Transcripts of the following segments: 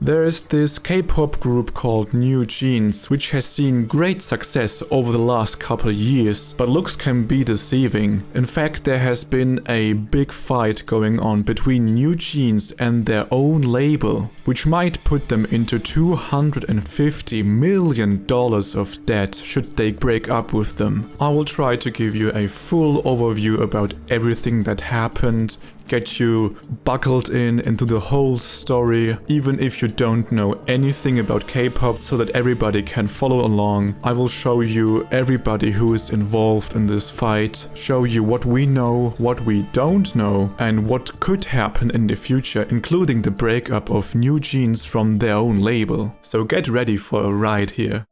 There is this K-pop group called NewJeans, which has seen great success over the last couple of years, but looks can be deceiving. In fact, there has been a big fight going on between NewJeans and their own label, which might put them into $250 million of debt should they break up with them. I will try to give you a full overview about everything that happened, get you buckled into the whole story, even if you don't know anything about K-pop, so that everybody can follow along. I will show you everybody who is involved in this fight, show you what we know, what we don't know, and what could happen in the future, including the breakup of NewJeans from their own label. So get ready for a ride here.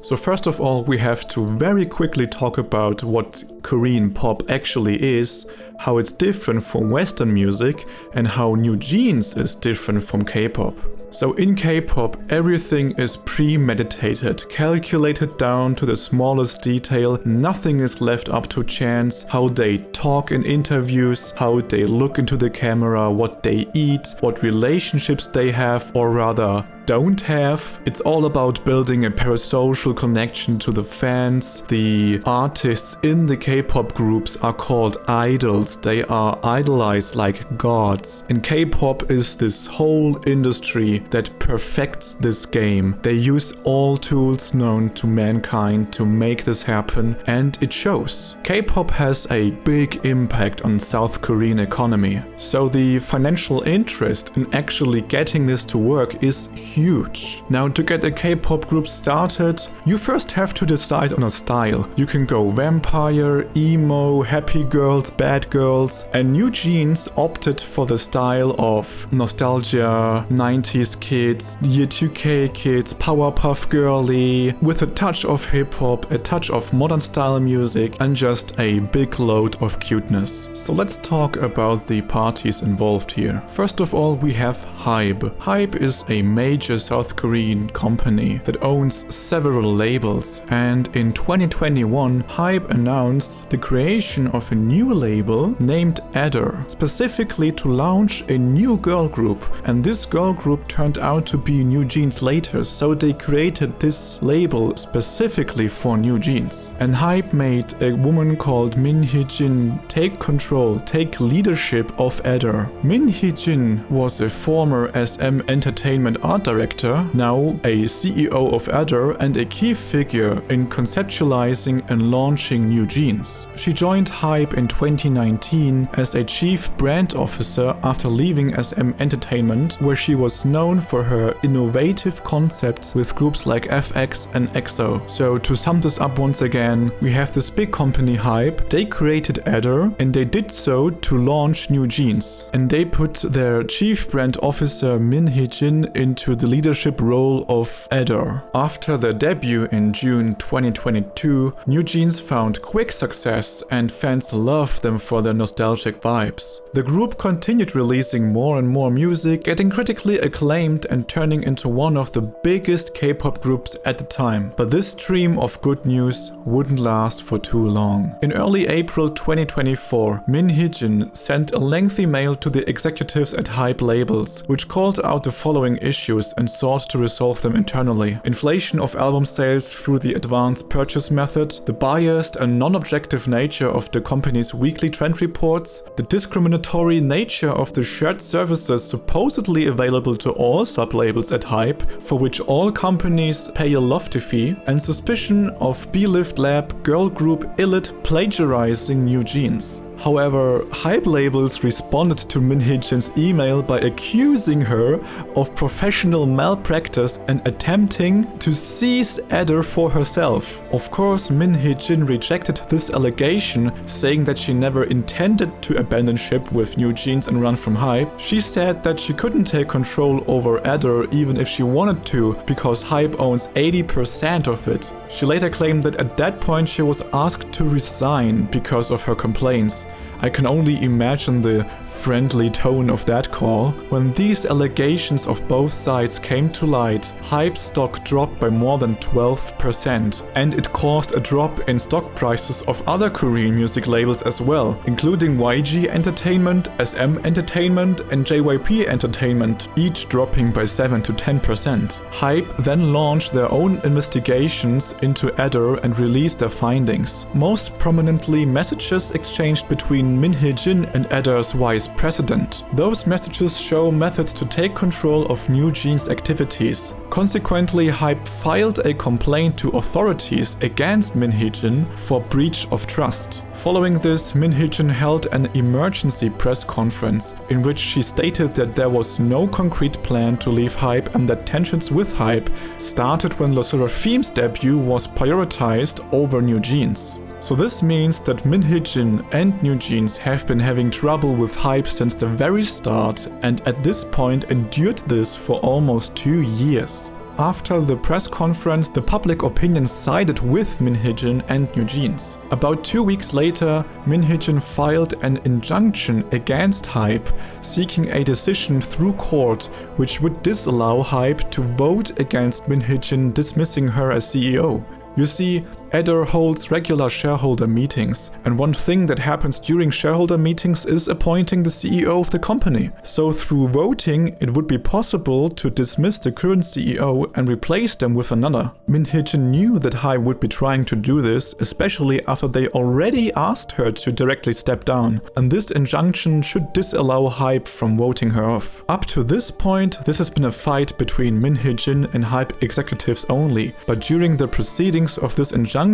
So first of all, we have to very quickly talk about what Korean pop actually is, how it's different from Western music, and how NewJeans is different from K-pop. So in K-pop, everything is premeditated, calculated down to the smallest detail. Nothing is left up to chance. How they talk in interviews, how they look into the camera, what they eat, what relationships they have, or rather don't have. It's all about building a parasocial connection to the fans. The artists in the K-pop groups are called idols. They are idolized like gods. And K-pop is this whole industry that perfects this game. They use all tools known to mankind to make this happen, and it shows. K-pop has a big impact on South Korean economy. So the financial interest in actually getting this to work is huge. Now, to get a K-pop group started, you first have to decide on a style. You can go vampire, emo, happy girls, bad girls, and NewJeans opted for the style of nostalgia, 90s kids, year 2K kids, Powerpuff Girly, with a touch of hip-hop, a touch of modern style music, and just a big load of cuteness. So let's talk about the parties involved here. First of all, we have HYBE. HYBE is a major South Korean company that owns several labels, and in 2021 HYBE announced the creation of a new label named Adder, specifically to launch a new girl group, and this girl group turned out to be NewJeans later, so they created this label specifically for NewJeans. And HYBE made a woman called Min Hee Jin take control, take leadership of Adder. Min Hee Jin was a former SM Entertainment art director, now a CEO of Adder and a key figure in conceptualizing and launching NewJeans. She joined HYBE in 2019 as a chief brand officer after leaving SM Entertainment, where she was known for her innovative concepts with groups like FX and EXO. So to sum this up once again, we have this big company HYBE. They created Adder, and they did so to launch NewJeans. And they put their chief brand officer Min Hee Jin into the leadership role of Adder. After their debut in June 2022, NewJeans found quick success and fans loved them for their nostalgic vibes. The group continued releasing more and more music, getting critically acclaimed and turning into one of the biggest K-pop groups at the time. But this stream of good news wouldn't last for too long. In early April 2024, Min Hee Jin sent a lengthy mail to the executives at HYBE labels, which called out the following issues and sought to resolve them internally. Inflation of album sales through the advanced purchase method, the biased and non-objective nature of the company's weekly trend reports, the discriminatory nature of the shared services supposedly available to all sub-labels at HYBE, for which all companies pay a lofty fee, and suspicion of B-Lift Lab girl group Illit plagiarizing NewJeans. However, HYBE labels responded to Min Hee Jin's email by accusing her of professional malpractice and attempting to seize Adder for herself. Of course, Min Hee Jin rejected this allegation, saying that she never intended to abandon ship with NewJeans and run from HYBE. She said that she couldn't take control over Adder even if she wanted to, because HYBE owns 80% of it. She later claimed that at that point she was asked to resign because of her complaints. I can only imagine the friendly tone of that call. When these allegations of both sides came to light, HYBE stock dropped by more than 12%, and it caused a drop in stock prices of other Korean music labels as well, including YG Entertainment, SM Entertainment, and JYP Entertainment, each dropping by 7 to 10%. HYBE then launched their own investigations into Adder and released their findings. Most prominently, messages exchanged between Min Hee Jin and Adder's vice president. Those messages show methods to take control of NewJeans' activities. Consequently, HYBE filed a complaint to authorities against Min Hee Jin for breach of trust. Following this, Min Hee Jin held an emergency press conference in which she stated that there was no concrete plan to leave HYBE and that tensions with HYBE started when Le Seraphim's debut was prioritized over NewJeans. So this means that Min Hee Jin and NewJeans have been having trouble with HYBE since the very start, and at this point endured this for almost 2 years. After the press conference, the public opinion sided with Min Hee Jin and NewJeans. About 2 weeks later, Min Hee Jin filed an injunction against HYBE, seeking a decision through court which would disallow HYBE to vote against Min Hee Jin dismissing her as CEO. You see, Adder holds regular shareholder meetings, and one thing that happens during shareholder meetings is appointing the CEO of the company. So through voting, it would be possible to dismiss the current CEO and replace them with another. Min Hee Jin knew that HYBE would be trying to do this, especially after they already asked her to directly step down, and this injunction should disallow HYBE from voting her off. Up to this point, this has been a fight between Min Hee Jin and HYBE executives only, but during the proceedings of this injunction,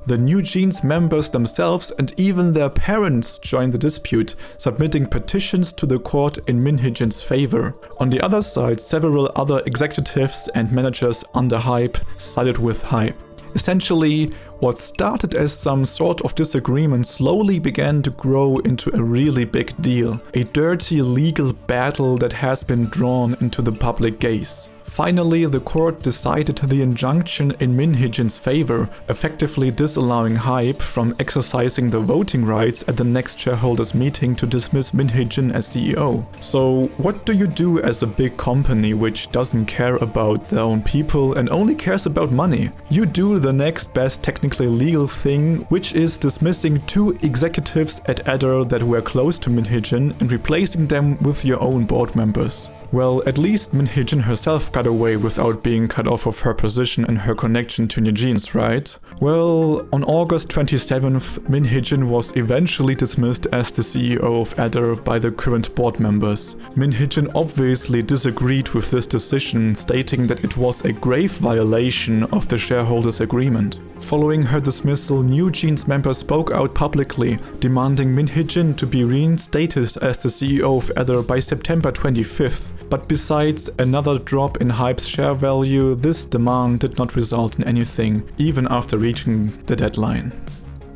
the NewJeans members themselves and even their parents joined the dispute, submitting petitions to the court in Min Hee Jin's favor. On the other side, several other executives and managers under HYBE sided with HYBE. Essentially, what started as some sort of disagreement slowly began to grow into a really big deal, a dirty legal battle that has been drawn into the public gaze. Finally, the court decided the injunction in Min Hee Jin's favor, effectively disallowing HYBE from exercising the voting rights at the next shareholders meeting to dismiss Min Hee Jin as CEO. So what do you do as a big company which doesn't care about their own people and only cares about money? You do the next best technically legal thing, which is dismissing 2 executives at Adder that were close to Min Hee Jin and replacing them with your own board members. Well, at least Min Hee Jin herself got away without being cut off of her position and her connection to NewJeans, right? Well, on August 27th, Min Hee Jin was eventually dismissed as the CEO of Adder by the current board members. Min Hee Jin obviously disagreed with this decision, stating that it was a grave violation of the shareholders' agreement. Following her dismissal, NewJeans members spoke out publicly, demanding Min Hee Jin to be reinstated as the CEO of Adder by September 25th. But besides another drop in HYBE's share value, this demand did not result in anything, even after reaching the deadline.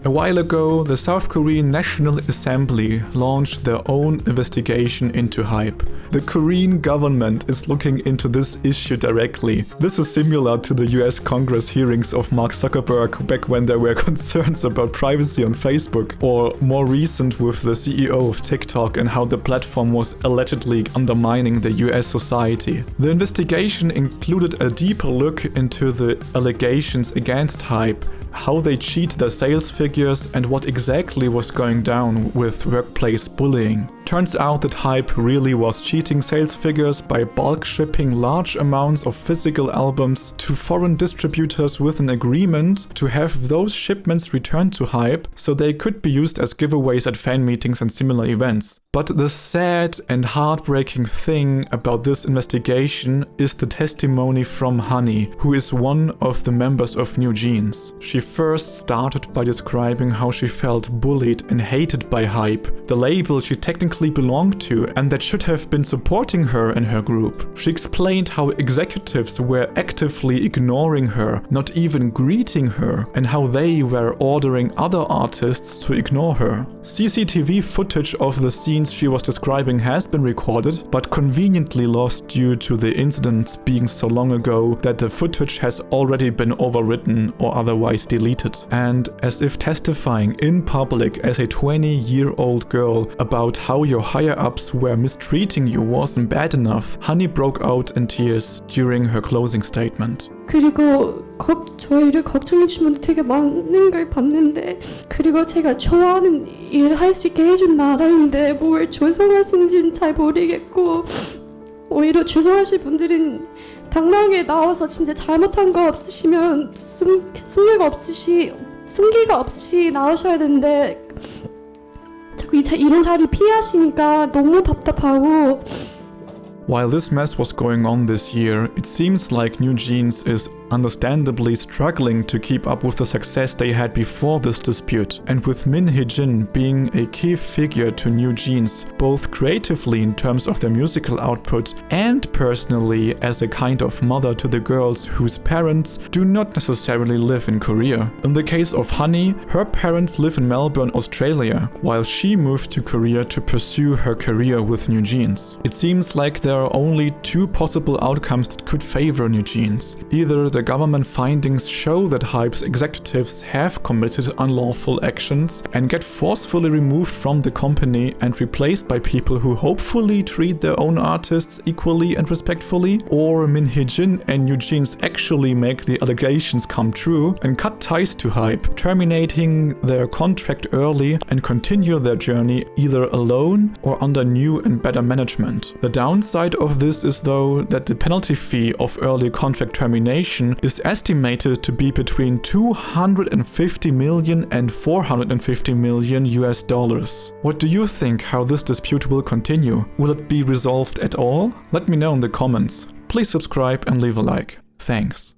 A while ago, the South Korean National Assembly launched their own investigation into HYBE. The Korean government is looking into this issue directly. This is similar to the US Congress hearings of Mark Zuckerberg back when there were concerns about privacy on Facebook, or more recent with the CEO of TikTok and how the platform was allegedly undermining the US society. The investigation included a deeper look into the allegations against HYBE, how they cheat their sales figures and what exactly was going down with workplace bullying. Turns out that HYBE really was cheating sales figures by bulk shipping large amounts of physical albums to foreign distributors with an agreement to have those shipments returned to HYBE so they could be used as giveaways at fan meetings and similar events. But the sad and heartbreaking thing about this investigation is the testimony from Hanni, who is one of the members of NewJeans. She first started by describing how she felt bullied and hated by HYBE, the label she technically belonged to and that should have been supporting her and her group. She explained how executives were actively ignoring her, not even greeting her, and how they were ordering other artists to ignore her. CCTV footage of the scenes she was describing has been recorded, but conveniently lost due to the incidents being so long ago that the footage has already been overwritten or otherwise deleted. And as if testifying in public as a 20-year-old girl about how your higher-ups were mistreating you wasn't bad enough, Hanni broke out in tears during her closing statement. 그리고 저희를 걱정해주신 분들 되게 많은 걸 봤는데, 그리고 제가 좋아하는 일을 할 수 있게 해준 나라인데 뭘 죄송하신지는 잘 모르겠고, 오히려 죄송하실 분들은 당당하게 나와서 진짜 잘못한 거 없으시면 숨기가 없이 나오셔야 되는데 자꾸 이런 자리 피하시니까 너무 답답하고. While this mess was going on this year, it seems like NewJeans is understandably struggling to keep up with the success they had before this dispute, and with Min Hee Jin being a key figure to NewJeans, both creatively in terms of their musical output and personally as a kind of mother to the girls whose parents do not necessarily live in Korea. In the case of Hanni, her parents live in Melbourne, Australia, while she moved to Korea to pursue her career with NewJeans. It seems like there are only two possible outcomes that could favor NewJeans. Either the government findings show that HYBE's executives have committed unlawful actions and get forcefully removed from the company and replaced by people who hopefully treat their own artists equally and respectfully, or Min Hee Jin and NewJeans actually make the allegations come true and cut ties to HYBE, terminating their contract early and continue their journey either alone or under new and better management. The downside of this is though that the penalty fee of early contract termination is estimated to be between 250 million and 450 million US dollars. What do you think how this dispute will continue? Will it be resolved at all? Let me know in the comments. Please subscribe and leave a like. Thanks.